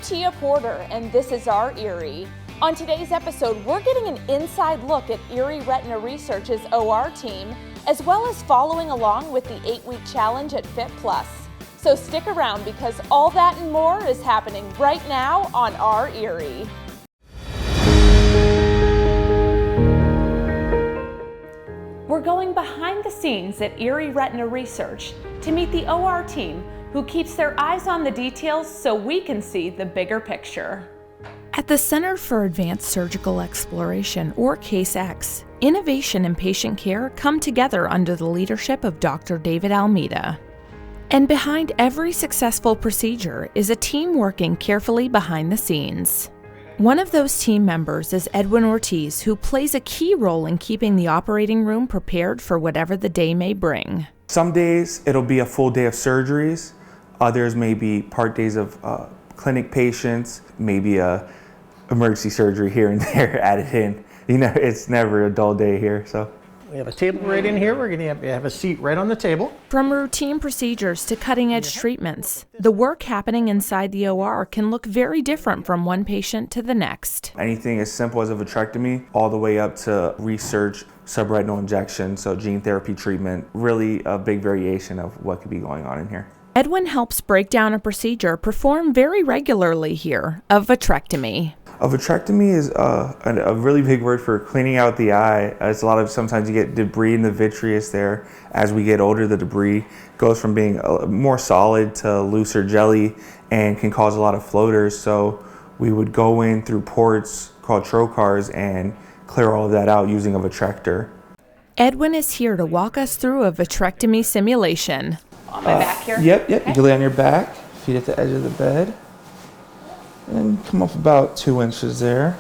Tia Porter, and this is our Erie. On today's episode, we're getting an inside look at Erie Retina Research's OR team, as well as following along with the 8-week challenge at Fit Plus. So stick around because all that and more is happening right now on our Erie. We're going behind the scenes at Erie Retina Research to meet the OR team who keeps their eyes on the details so we can see the bigger picture. At the Center for Advanced Surgical Exploration, or CASE-X, innovation and patient care come together under the leadership of Dr. David Almeida. And behind every successful procedure is a team working carefully behind the scenes. One of those team members is Edwin Ortiz, who plays a key role in keeping the operating room prepared for whatever the day may bring. Some days it'll be a full day of surgeries. Others may be part days of clinic patients, maybe a emergency surgery here and there added in. You know, it's never a dull day here, so. We have a table right in here. We're going to have a seat right on the table. From routine procedures to cutting-edge treatments, the work happening inside the OR can look very different from one patient to the next. Anything as simple as a vitrectomy, all the way up to research, subretinal injection, so gene therapy treatment, really a big variation of what could be going on in here. Edwin helps break down a procedure performed very regularly here, a vitrectomy. A vitrectomy is a really big word for cleaning out the eye. Sometimes you get debris in the vitreous there. As we get older, the debris goes from being more solid to looser jelly and can cause a lot of floaters. So we would go in through ports called trocars and clear all of that out using a vitrector. Edwin is here to walk us through a vitrectomy simulation. On my back here? Yep. Okay. You can lay on your back, feet at the edge of the bed. And come up about 2 inches there.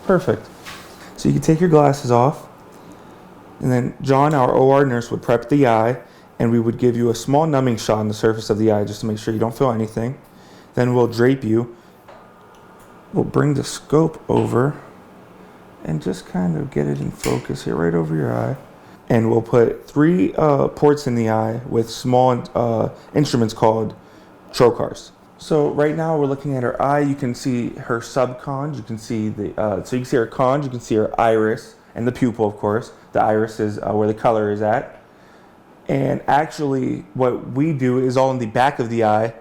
Perfect. So you can take your glasses off. And then John, our OR nurse, would prep the eye, and we would give you a small numbing shot on the surface of the eye just to make sure you don't feel anything. Then we'll drape you. We'll bring the scope over and just kind of get it in focus here right over your eye. And we'll put 3 ports in the eye with small instruments called trocars. So right now we're looking at her eye. You can see her subconj. You can see so you can see her conj. You can see her iris and the pupil, of course. The iris is where the color is at. And actually, what we do is all in the back of the eye.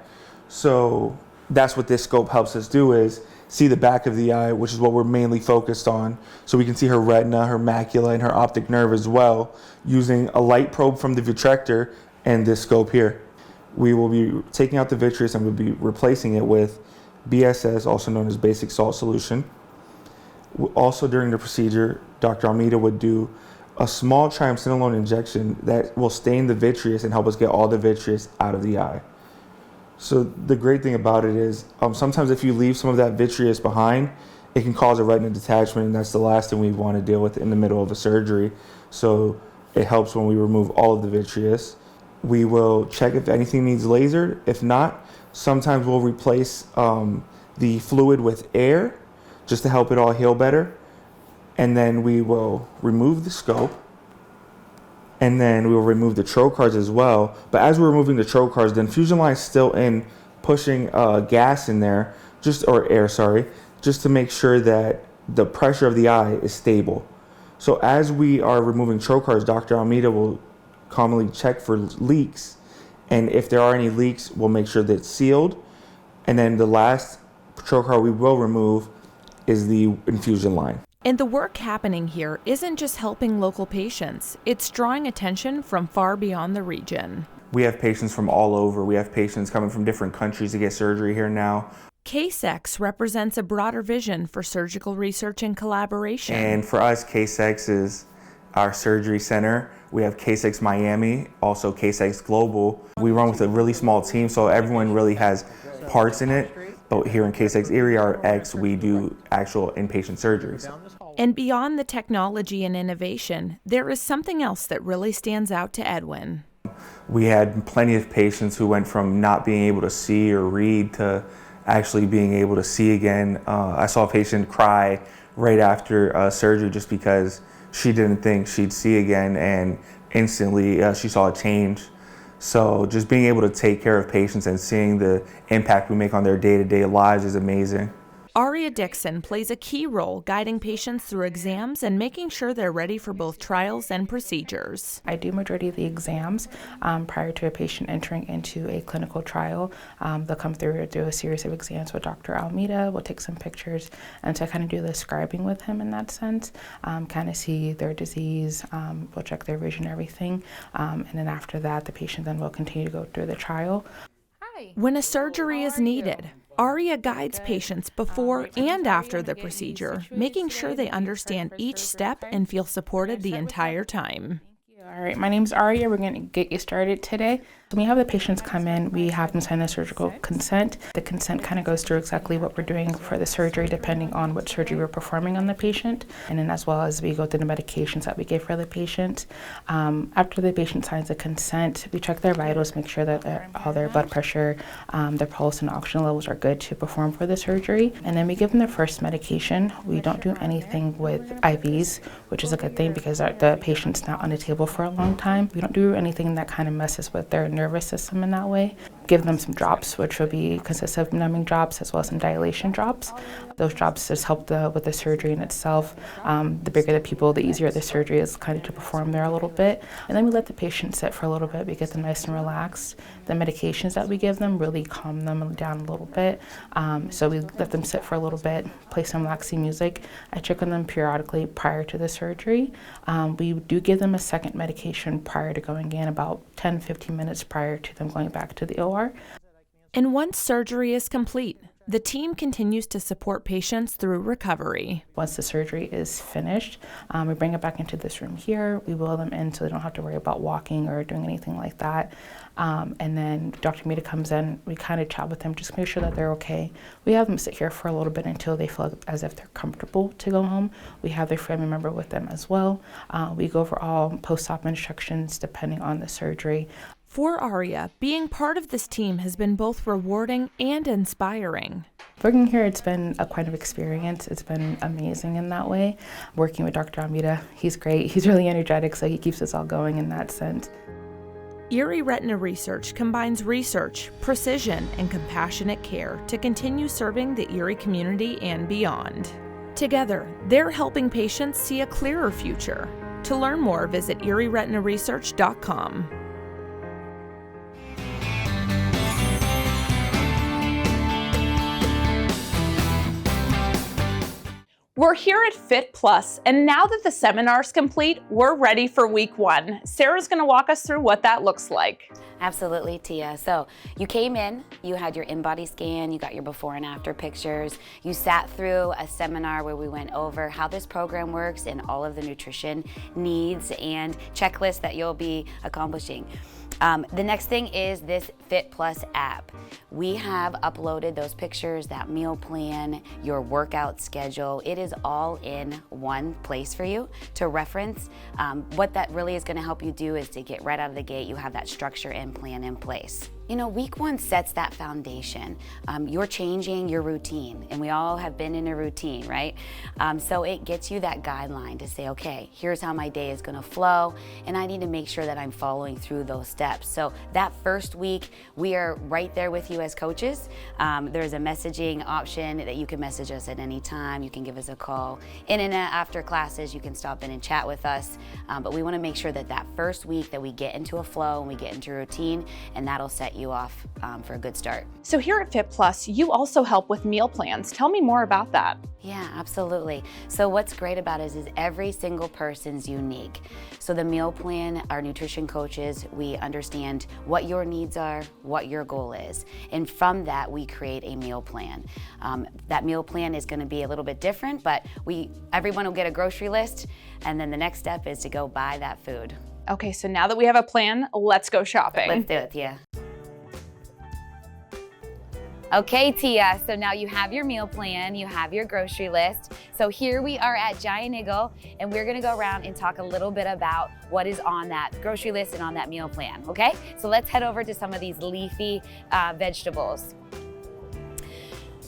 So that's what this scope helps us do, is see the back of the eye, which is what we're mainly focused on. So we can see her retina, her macula, and her optic nerve as well, using a light probe from the vitrector and this scope here. We will be taking out the vitreous and we'll be replacing it with BSS, also known as basic salt solution. Also during the procedure, Dr. Almeida would do a small triamcinolone injection that will stain the vitreous and help us get all the vitreous out of the eye. So the great thing about it is sometimes if you leave some of that vitreous behind, it can cause a retina detachment, and that's the last thing we want to deal with in the middle of a surgery. So it helps when we remove all of the vitreous. We will check if anything needs lasered. If not, sometimes we'll replace the fluid with air just to help it all heal better. And then we will remove the scope. And then we will remove the trocars as well. But as we're removing the trocars, the infusion line is still in, pushing gas in there, just to make sure that the pressure of the eye is stable. So as we are removing trocars, Dr. Almeida will commonly check for leaks, and if there are any leaks, we'll make sure that it's sealed. And then the last trocar we will remove is the infusion line. And the work happening here isn't just helping local patients, it's drawing attention from far beyond the region. We have patients from all over. We have patients coming from different countries to get surgery here now. CASE-X represents a broader vision for surgical research and collaboration. And for us, CASE-X is our surgery center. We have CASE-X Miami, also CASE-X Global. We run with a really small team, so everyone really has parts in it. But here in CASE-X Erie, our X, we do actual inpatient surgeries. And beyond the technology and innovation, there is something else that really stands out to Edwin. We had plenty of patients who went from not being able to see or read to actually being able to see again. I saw a patient cry right after surgery just because she didn't think she'd see again, and instantly she saw a change. So just being able to take care of patients and seeing the impact we make on their day-to-day lives is amazing. Aria Dixon plays a key role guiding patients through exams and making sure they're ready for both trials and procedures. I do majority of the exams prior to a patient entering into a clinical trial. They'll come through a series of exams with Dr. Almeida. We'll take some pictures and to kind of do the scribing with him in that sense, kind of see their disease, we'll check their vision, everything. And then after that, the patient then will continue to go through the trial. When a surgery is needed, Aria guides patients before and after the procedure, making sure they understand each step and feel supported the entire time. All right, my name's Aria. We're going to get you started today. When we have the patients come in, we have them sign the surgical consent. The consent kind of goes through exactly what we're doing for the surgery, depending on what surgery we're performing on the patient. And then as well as we go through the medications that we give for the patient. After the patient signs the consent, we check their vitals, make sure that all their blood pressure, their pulse and oxygen levels are good to perform for the surgery. And then we give them their first medication. We don't do anything with IVs, which is a good thing because the patient's not on the table for a long time. We don't do anything that kind of messes with their nervous system in that way. Give them some drops, which will consist of numbing drops as well as some dilation drops. Those drops just help with the surgery in itself. The bigger the pupil, the easier the surgery is kind of to perform there a little bit. And then we let the patient sit for a little bit. We get them nice and relaxed. The medications that we give them really calm them down a little bit. So we let them sit for a little bit, play some relaxing music. I check on them periodically prior to the surgery. We do give them a second medication prior to going in, about 10-15 minutes prior to them going back to the OR. And once surgery is complete, the team continues to support patients through recovery. Once the surgery is finished, we bring it back into this room here. We wheel them in so they don't have to worry about walking or doing anything like that. And then Dr. Almeida comes in, we kind of chat with them, just make sure that they're okay. We have them sit here for a little bit until they feel as if they're comfortable to go home. We have their family member with them as well. We go over all post-op instructions depending on the surgery. For Aria, being part of this team has been both rewarding and inspiring. Working here, it's been a quite an experience. It's been amazing in that way. Working with Dr. Almeida, he's great. He's really energetic, so he keeps us all going in that sense. Erie Retina Research combines research, precision, and compassionate care to continue serving the Erie community and beyond. Together, they're helping patients see a clearer future. To learn more, visit erieretinaresearch.com. We're here at Fit Plus, and now that the seminar's complete, we're ready for week 1. Sarah's gonna walk us through what that looks like. Absolutely, Tia. So you came in, you had your in-body scan, you got your before and after pictures, you sat through a seminar where we went over how this program works and all of the nutrition needs and checklists that you'll be accomplishing. The next thing is this Fit Plus app. We have uploaded those pictures, that meal plan, your workout schedule. It is all in one place for you to reference. What that really is going to help you do is to get right out of the gate, you have that structure and plan in place. You know, week 1 sets that foundation. You're changing your routine, and we all have been in a routine, right? So it gets you that guideline to say, okay, here's how my day is gonna flow, and I need to make sure that I'm following through those steps. So that first week, we are right there with you as coaches. There's a messaging option that you can message us at any time. You can give us a call. In and after classes, you can stop in and chat with us. But we wanna make sure that that first week that we get into a flow and we get into a routine, and that'll set you off for a good start. So here at Fit Plus, you also help with meal plans. Tell me more about that. Yeah, absolutely. So what's great about it is every single person's unique. So the meal plan, our nutrition coaches, we understand what your needs are, what your goal is. And from that, we create a meal plan. That meal plan is gonna be a little bit different, but everyone will get a grocery list, and then the next step is to go buy that food. Okay, so now that we have a plan, let's go shopping. Let's do it, Tia. Okay, Tia, so now you have your meal plan, you have your grocery list. So here we are at Giant Eagle, and we're gonna go around and talk a little bit about what is on that grocery list and on that meal plan, okay? So let's head over to some of these leafy vegetables.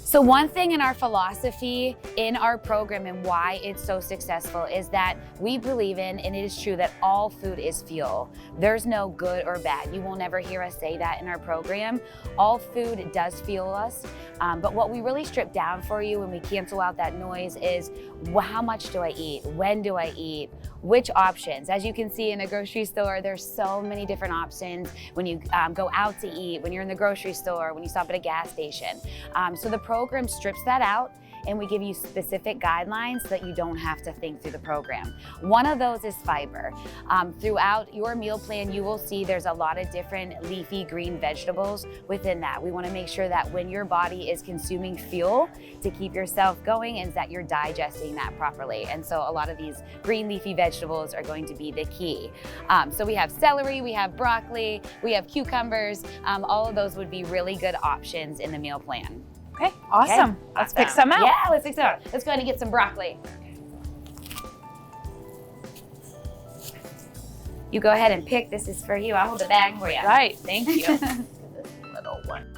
So one thing in our philosophy, in our program, and why it's so successful is that we believe in, and it is true, that all food is fuel. There's no good or bad. You will never hear us say that in our program. All food does fuel us, but what we really strip down for you when we cancel out that noise is, how much do I eat? When do I eat? Which options? As you can see in the grocery store, there's so many different options when you go out to eat, when you're in the grocery store, when you stop at a gas station. So the program strips that out, and we give you specific guidelines so that you don't have to think through the program. One of those is fiber. Throughout your meal plan, you will see there's a lot of different leafy green vegetables within that. We want to make sure that when your body is consuming fuel to keep yourself going, is that you're digesting that properly. And so a lot of these green leafy vegetables are going to be the key. So we have celery, we have broccoli, we have cucumbers. All of those would be really good options in the meal plan. Okay, awesome. Okay, Let's pick some out. Yeah, let's pick some out. Let's go ahead and get some broccoli. You go ahead and pick. This is for you. I'll hold the bag for you. Right, thank you. Little one.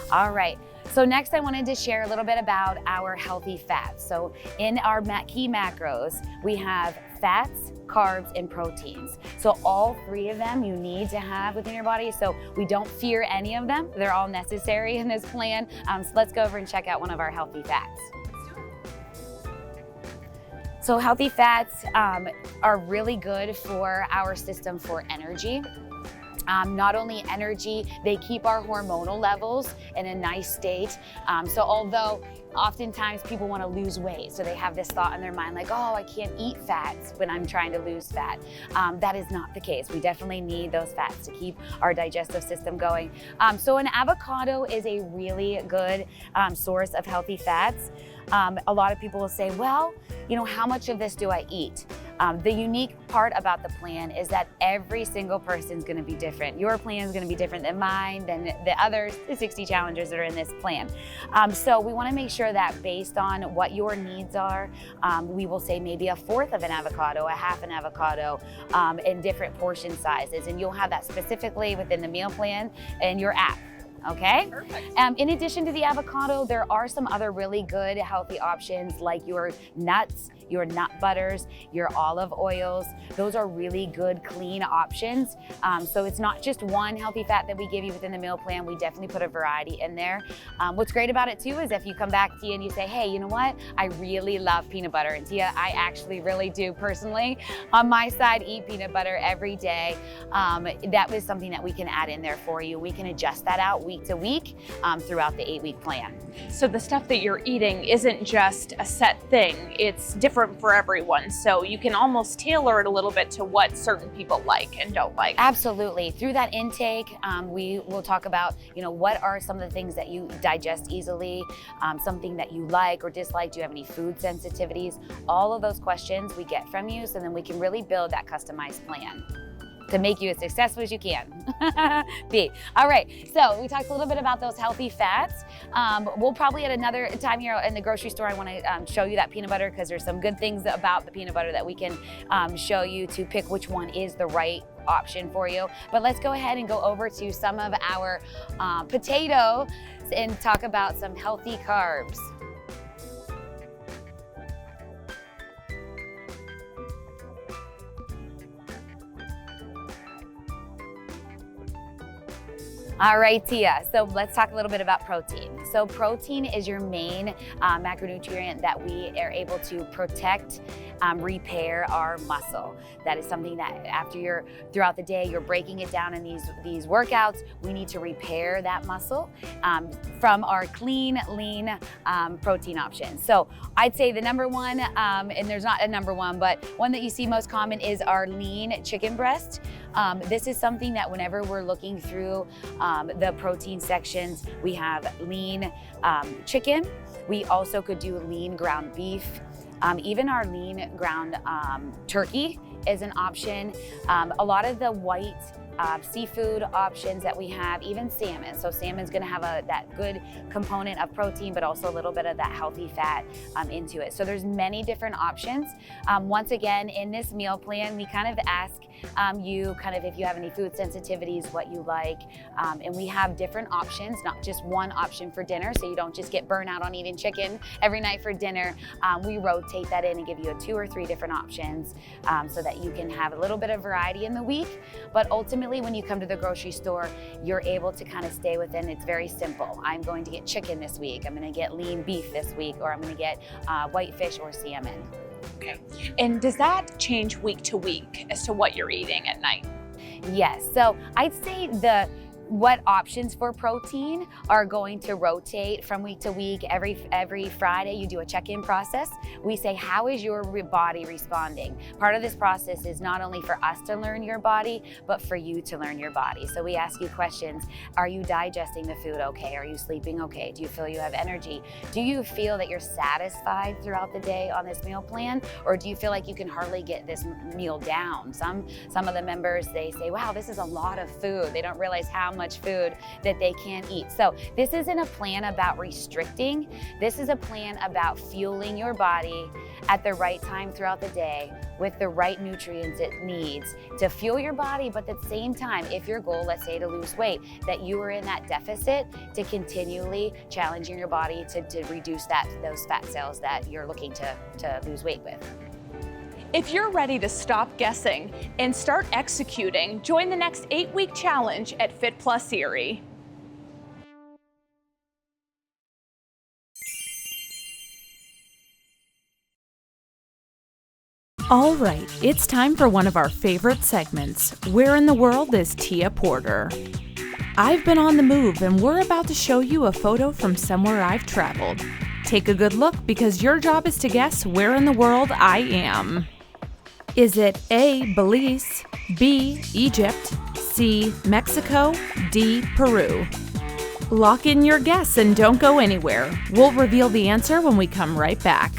All right. So next I wanted to share a little bit about our healthy fats. So in our key macros, we have fats, carbs, and proteins. So all three of them you need to have within your body. So we don't fear any of them. They're all necessary in this plan. So let's go over and check out one of our healthy fats. So healthy fats are really good for our system for energy. Not only energy, they keep our hormonal levels in a nice state. So although oftentimes people want to lose weight, so they have this thought in their mind like, oh, I can't eat fats when I'm trying to lose fat. That is not the case. We definitely need those fats to keep our digestive system going. So an avocado is a really good source of healthy fats. A lot of people will say, well, you know, how much of this do I eat? The unique part about the plan is that every single person is going to be different. Your plan is going to be different than mine, than the other 60 challengers that are in this plan. So we want to make sure that based on what your needs are, we will say maybe a fourth of an avocado, a half an avocado, in different portion sizes. And you'll have that specifically within the meal plan in your app. Okay? Perfect. In addition to the avocado, there are some other really good healthy options like your nuts, your nut butters, your olive oils. Those are really good, clean options. So it's not just one healthy fat that we give you within the meal plan. We definitely put a variety in there. What's great about it too is if you come back, Tia, and you say, hey, you know what? I really love peanut butter. And Tia, I actually really do personally, on my side, eat peanut butter every day. That was something that we can add in there for you. We can adjust that out week to week throughout the 8-week plan. So the stuff that you're eating isn't just a set thing, it's different for everyone. So you can almost tailor it a little bit to what certain people like and don't like. Absolutely. Through that intake, we will talk about, you know, what are some of the things that you digest easily, something that you like or dislike. Do you have any food sensitivities? All of those questions we get from you, so then we can really build that customized plan to make you as successful as you can. B. All right, so we talked a little bit about those healthy fats. We'll probably at another time here in the grocery store, I wanna show you that peanut butter because there's some good things about the peanut butter that we can show you to pick which one is the right option for you. But let's go ahead and go over to some of our potatoes and talk about some healthy carbs. All right, Tia, so let's talk a little bit about protein. So protein is your main macronutrient that we are able to protect, repair our muscle. That is something that after throughout the day, you're breaking it down in these workouts, we need to repair that muscle from our clean, lean protein options. So I'd say the number one, and there's not a number one, but one that you see most common is our lean chicken breast. This is something that whenever we're looking through the protein sections, we have lean chicken. We also could do lean ground beef. Even our lean ground turkey is an option. A lot of the white seafood options that we have, even salmon. So salmon's gonna have that good component of protein, but also a little bit of that healthy fat into it. So there's many different options. Once again, in this meal plan, we kind of ask you kind of, if you have any food sensitivities, what you like. And we have different options, not just one option for dinner, so you don't just get burnt out on eating chicken every night for dinner. We rotate that in and give you 2 or 3 different options so that you can have a little bit of variety in the week. But ultimately, when you come to the grocery store, you're able to kind of stay within. It's very simple. I'm going to get chicken this week. I'm going to get lean beef this week, or I'm going to get white fish or salmon. Okay. And does that change week to week as to what you're eating at night? Yes. So I'd say what options for protein are going to rotate from week to week. Every Friday you do a check-in process. We say, how is your body responding? Part of this process is not only for us to learn your body, but for you to learn your body. So we ask you questions. Are you digesting the food okay? Are you sleeping okay? Do you feel you have energy? Do you feel that you're satisfied throughout the day on this meal plan? Or do you feel like you can hardly get this meal down? Some of the members, they say, wow, this is a lot of food. They don't realize how much food that they can't eat. So this isn't a plan about restricting. This is a plan about fueling your body at the right time throughout the day with the right nutrients it needs to fuel your body, but at the same time, if your goal, let's say to lose weight, that you are in that deficit, to continually challenging your body to reduce those fat cells that you're looking to lose weight with. If you're ready to stop guessing and start executing, join the next 8-week challenge at Fit Plus Erie. All right, it's time for one of our favorite segments, Where in the World is Tia Porter? I've been on the move and we're about to show you a photo from somewhere I've traveled. Take a good look because your job is to guess where in the world I am. Is it A, Belize, B, Egypt, C, Mexico, D, Peru? Lock in your guess and don't go anywhere. We'll reveal the answer when we come right back.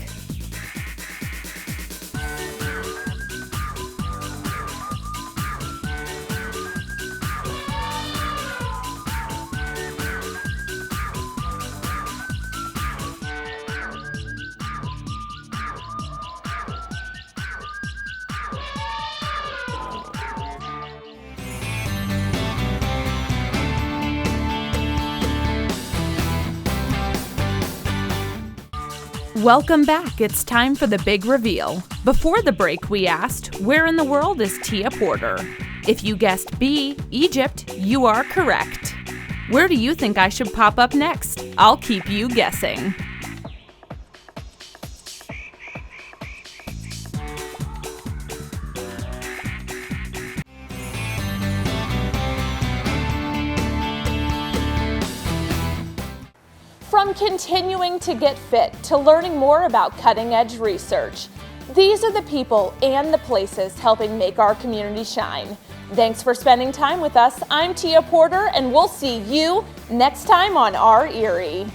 Welcome back. It's time for the big reveal. Before the break, we asked, where in the world is Tia Porter? If you guessed B, Egypt, you are correct. Where do you think I should pop up next? I'll keep you guessing. From continuing to get fit to learning more about cutting-edge research, these are the people and the places helping make our community shine. Thanks for spending time with us. I'm Tia Porter, and we'll see you next time on Our Erie.